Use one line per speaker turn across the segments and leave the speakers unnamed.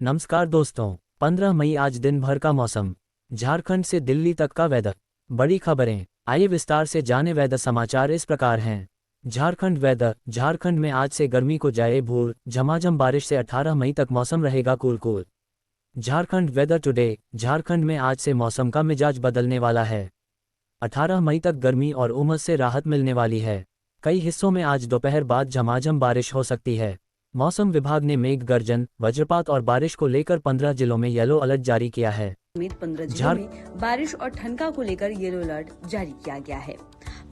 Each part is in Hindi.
नमस्कार दोस्तों। 15 मई आज दिन भर का मौसम, झारखंड से दिल्ली तक का वेदर। बड़ी खबरें, आइए विस्तार से जाने। वेदर समाचार इस प्रकार हैं। झारखंड वेदर। झारखंड में आज से गर्मी को जाए भूल, झमाझम बारिश से 18 मई तक मौसम रहेगा cool cool. Jharkhand weather today. Jharkhand में आज से मौसम का मिजाज बदलने वाला है। 18 मई तक गर्मी और उमस से राहत मिलने वाली है। कई हिस्सों में आज दोपहर बाद झमाझम बारिश हो सकती है। मौसम विभाग ने मेघ गर्जन, वज्रपात और बारिश को लेकर 15 जिलों में येलो अलर्ट जारी किया है।
समेत 15 जिलों में बारिश और ठनका को लेकर येलो अलर्ट जारी किया गया है।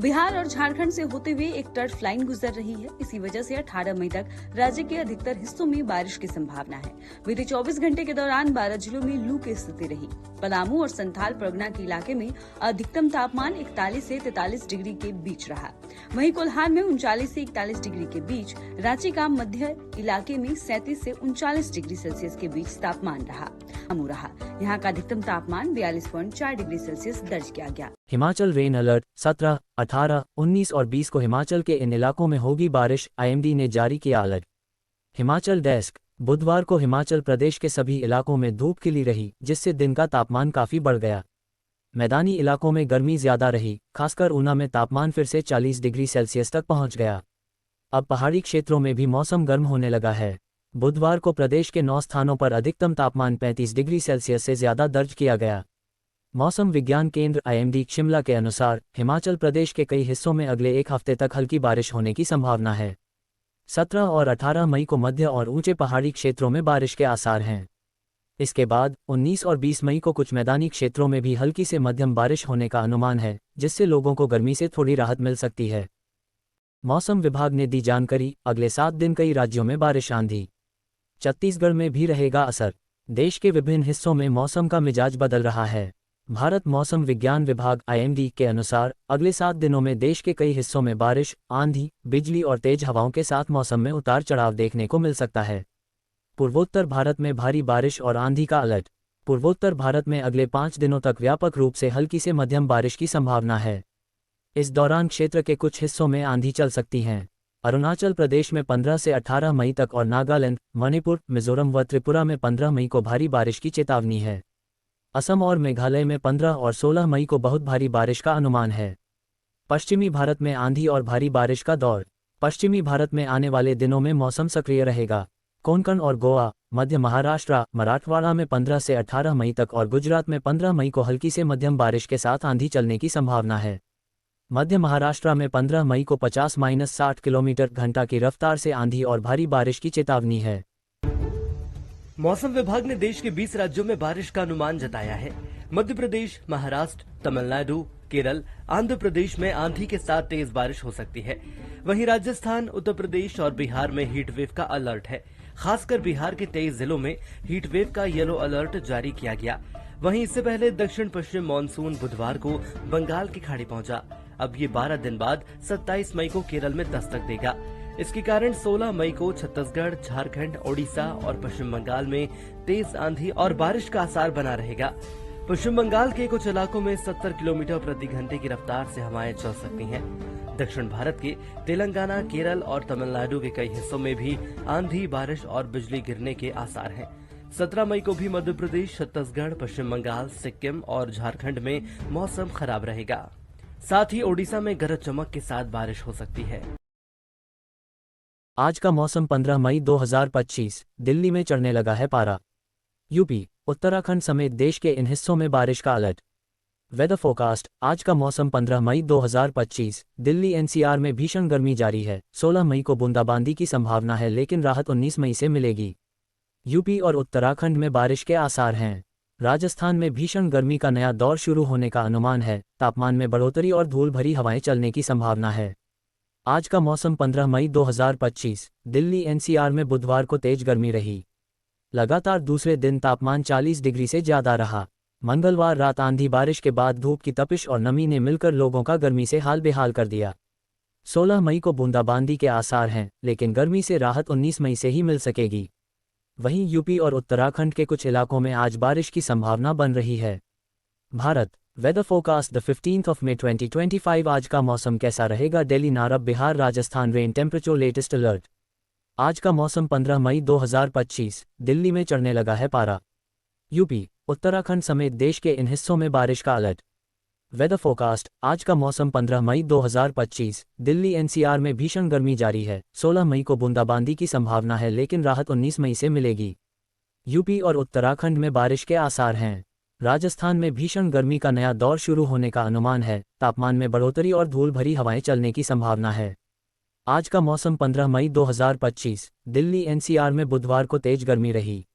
बिहार और झारखंड से होते हुए एक टर्फ लाइन गुजर रही है। इसी वजह से 18 मई तक राज्य के अधिकतर हिस्सों में बारिश की संभावना है। बीते 24 घंटे के दौरान 12 जिलों में लू की स्थिति रही। पलामू और संथाल परगना के इलाके में अधिकतम तापमान 41 से 43 डिग्री के बीच रहा। वहीं कोल्हान में 39 से 41 डिग्री के बीच, रांची का मध्य इलाके में 37 से 39 डिग्री सेल्सियस के बीच तापमान रहा। यहाँ का अधिकतम तापमान 42.4 डिग्री सेल्सियस दर्ज किया गया।
Himachal rain alert. 17, 18, 19 और 20 को हिमाचल के इन इलाकों में होगी बारिश, आईएमडी ने जारी किया अलर्ट। हिमाचल डेस्क। बुधवार को हिमाचल प्रदेश के सभी इलाकों में धूप खिली रही, जिससे दिन का तापमान काफी बढ़ गया। मैदानी इलाकों में गर्मी ज्यादा रही, खासकर ऊना में तापमान फिर से 40 डिग्री सेल्सियस तक पहुंच गया। अब पहाड़ी क्षेत्रों में भी मौसम गर्म होने लगा है। बुधवार को प्रदेश के 9 स्थानों पर अधिकतम तापमान 35 डिग्री सेल्सियस से ज्यादा दर्ज किया गया। मौसम विज्ञान केंद्र आईएमडी शिमला के अनुसार हिमाचल प्रदेश के कई हिस्सों में अगले एक हफ्ते तक हल्की बारिश होने की संभावना है। 17 और 18 मई को मध्य और ऊंचे पहाड़ी क्षेत्रों में बारिश के आसार हैं। इसके बाद 19 और 20 मई को कुछ मैदानी क्षेत्रों में भी हल्की से मध्यम बारिश होने का अनुमान है, जिससे लोगों को गर्मी से थोड़ी राहत मिल सकती है। मौसम विभाग ने दी जानकारी, अगले 7 दिन कई राज्यों में बारिश आंधी। छत्तीसगढ़ में भी रहेगा असर। देश के विभिन्न हिस्सों में मौसम का मिजाज बदल रहा है। भारत मौसम विज्ञान विभाग आईएमडी के अनुसार अगले 7 दिनों में देश के कई हिस्सों में बारिश, आंधी, बिजली और तेज हवाओं के साथ मौसम में उतार चढ़ाव देखने को मिल सकता है। पूर्वोत्तर भारत में भारी बारिश और आंधी का अलर्ट। पूर्वोत्तर भारत में अगले 5 दिनों तक व्यापक रूप से हल्की से मध्यम बारिश की संभावना है। इस दौरान क्षेत्र के कुछ हिस्सों में आंधी चल सकती है। अरुणाचल प्रदेश में 15 से 18 मई तक और नागालैंड, मणिपुर, मिजोरम व त्रिपुरा में 15 मई को भारी बारिश की चेतावनी है। असम और मेघालय में 15 और 16 मई को बहुत भारी बारिश का अनुमान है। पश्चिमी भारत में आंधी और भारी बारिश का दौर। पश्चिमी भारत में आने वाले दिनों में मौसम सक्रिय रहेगा। कोंकण और गोवा, मध्य महाराष्ट्र, मराठवाड़ा में 15 से 18 मई तक और गुजरात में 15 मई को हल्की से मध्यम बारिश के साथ आंधी चलने की संभावना है। मध्य महाराष्ट्र में 15 मई को 50-60 किलोमीटर घंटा की रफ्तार से आंधी और भारी बारिश की चेतावनी है।
मौसम विभाग ने देश के 20 राज्यों में बारिश का अनुमान जताया है। मध्य प्रदेश, महाराष्ट्र, तमिलनाडु, केरल, आंध्र प्रदेश में आंधी के साथ तेज बारिश हो सकती है। वहीं राजस्थान, उत्तर प्रदेश और बिहार में हीट वेव का अलर्ट है। खासकर बिहार के 23 जिलों में हीट वेव का येलो अलर्ट जारी किया गया। वहीं इससे पहले दक्षिण पश्चिम मानसून बुधवार को बंगाल की खाड़ी पहुंचा। अब ये 12 दिन बाद 27 मई को केरल में दस्तक देगा। इसके कारण 16 मई को छत्तीसगढ़, झारखंड, ओडिशा और पश्चिम बंगाल में तेज आंधी और बारिश का आसार बना रहेगा। पश्चिम बंगाल के कुछ इलाकों में 70 किलोमीटर प्रति घंटे की रफ्तार से हवाएं चल सकती हैं। दक्षिण भारत के तेलंगाना, केरल और तमिलनाडु के कई हिस्सों में भी आंधी, बारिश और बिजली गिरने के आसार हैं। 17 मई को भी मध्य प्रदेश, छत्तीसगढ़, पश्चिम बंगाल, सिक्किम और झारखंड में मौसम खराब रहेगा। साथ ही ओडिशा में गरज चमक के साथ बारिश हो सकती है।
आज का मौसम 15 मई 2025, दिल्ली में चढ़ने लगा है पारा। यूपी, उत्तराखंड समेत देश के इन हिस्सों में बारिश का अलर्ट। Weather forecast. आज का मौसम 15 मई 2025, दिल्ली एनसीआर में भीषण गर्मी जारी है। 16 मई को बूंदाबांदी की संभावना है, लेकिन राहत 19 मई से मिलेगी। यूपी और उत्तराखंड में बारिश के आसार हैं। राजस्थान में भीषण गर्मी का नया दौर शुरू होने का अनुमान है। तापमान में बढ़ोतरी और धूल भरी हवाएं चलने की संभावना है। आज का मौसम 15 मई 2025, दिल्ली एनसीआर में बुधवार को तेज गर्मी रही। लगातार दूसरे दिन तापमान 40 डिग्री से ज्यादा रहा। मंगलवार रात आंधी बारिश के बाद धूप की तपिश और नमी ने मिलकर लोगों का गर्मी से हाल बेहाल कर दिया। 16 मई को बूंदाबांदी के आसार हैं, लेकिन गर्मी से राहत 19 मई से ही मिल सकेगी। वहीं यूपी और उत्तराखंड के कुछ इलाकों में आज बारिश की संभावना बन रही है। Bharat weather forecast the 15 May 2025। आज का मौसम कैसा रहेगा? दिल्ली, नारब, Bihar, Rajasthan rain temperature latest alert. आज का मौसम 15 मई 2025, दिल्ली में चढ़ने लगा है पारा। यूपी, उत्तराखंड समेत देश के इन हिस्सों में बारिश का अलर्ट। वेदर फोरकास्ट, आज का मौसम 15 मई 2025, दिल्ली एनसीआर में भीषण गर्मी जारी है। 16 मई को बूंदाबांदी की संभावना है लेकिन राहत 19 मई से मिलेगी। यूपी और उत्तराखंड में बारिश के आसार हैं। राजस्थान में भीषण गर्मी का नया दौर शुरू होने का अनुमान है। तापमान में बढ़ोतरी और धूल भरी हवाएं चलने की संभावना है। आज का मौसम 15 मई 2025, दिल्ली एनसीआर में बुधवार को तेज गर्मी रही।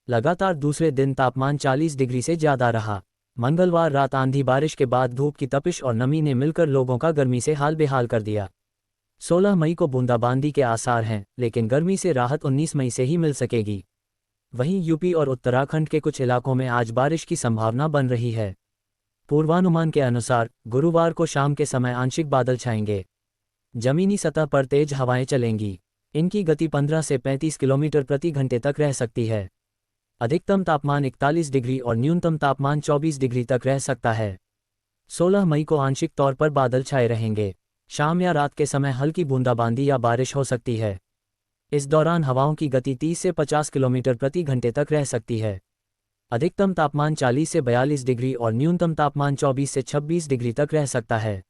लगातार दूसरे दिन तापमान 40 डिग्री से ज्यादा रहा। मंगलवार रात आंधी बारिश के बाद धूप की तपिश और नमी ने मिलकर लोगों का गर्मी से हाल बेहाल कर दिया। 16 मई को बूंदाबांदी के आसार हैं, लेकिन गर्मी से राहत 19 मई से ही मिल सकेगी। वहीं यूपी और उत्तराखंड के कुछ इलाकों में आज बारिश की संभावना बन रही है। पूर्वानुमान के अनुसार गुरुवार को शाम के समय आंशिक बादल छाएंगे। जमीनी सतह पर तेज हवाएं चलेंगी। इनकी गति 15 से 35 किलोमीटर प्रति घंटे तक रह सकती है। अधिकतम तापमान 41 डिग्री और न्यूनतम तापमान 24 डिग्री तक रह सकता है। 16 मई को आंशिक तौर पर बादल छाए रहेंगे। शाम या रात के समय हल्की बूंदाबांदी या बारिश हो सकती है। इस दौरान हवाओं की गति 30 से 50 किलोमीटर प्रति घंटे तक रह सकती है। अधिकतम तापमान 40 से 42 डिग्री और न्यूनतम तापमान 24 से 26 डिग्री तक रह सकता है।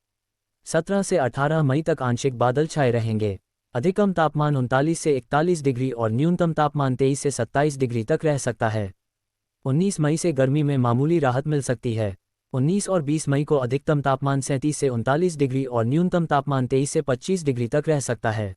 17 से 18 मई तक आंशिक बादल छाए रहेंगे। अधिकतम तापमान 39 से 41 डिग्री और न्यूनतम तापमान 23 से 27 डिग्री तक रह सकता है। 19 मई से गर्मी में मामूली राहत मिल सकती है। 19 और 20 मई को अधिकतम तापमान 37 से 39 डिग्री और न्यूनतम तापमान 23 से 25 डिग्री तक रह सकता है।